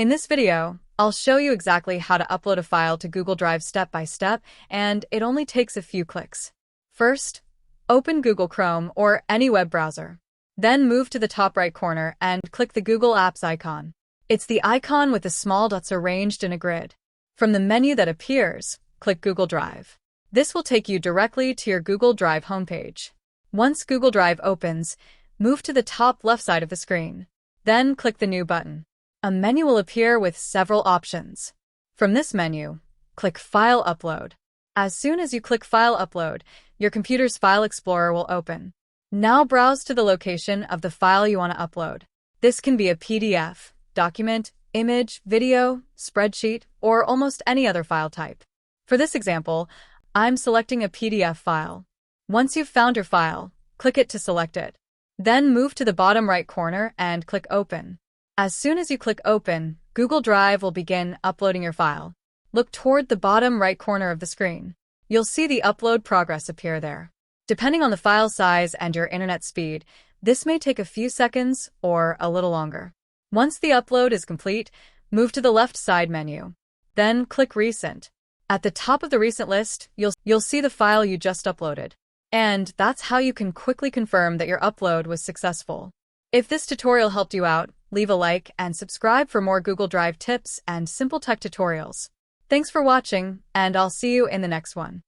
In this video, I'll show you exactly how to upload a file to Google Drive step by step, and it only takes a few clicks. First, open Google Chrome or any web browser. Then move to the top right corner and click the Google Apps icon. It's the icon with the small dots arranged in a grid. From the menu that appears, click Google Drive. This will take you directly to your Google Drive homepage. Once Google Drive opens, move to the top left side of the screen. Then click the New button. A menu will appear with several options. From this menu, click File Upload. As soon as you click File Upload, your computer's File Explorer will open. Now browse to the location of the file you want to upload. This can be a PDF, document, image, video, spreadsheet, or almost any other file type. For this example, I'm selecting a PDF file. Once you've found your file, click it to select it. Then move to the bottom right corner and click Open. As soon as you click Open, Google Drive will begin uploading your file. Look toward the bottom right corner of the screen. You'll see the upload progress appear there. Depending on the file size and your internet speed, this may take a few seconds or a little longer. Once the upload is complete, move to the left side menu. Then click Recent. At the top of the recent list, you'll see the file you just uploaded. And that's how you can quickly confirm that your upload was successful. If this tutorial helped you out, leave a like and subscribe for more Google Drive tips and simple tech tutorials. Thanks for watching, and I'll see you in the next one.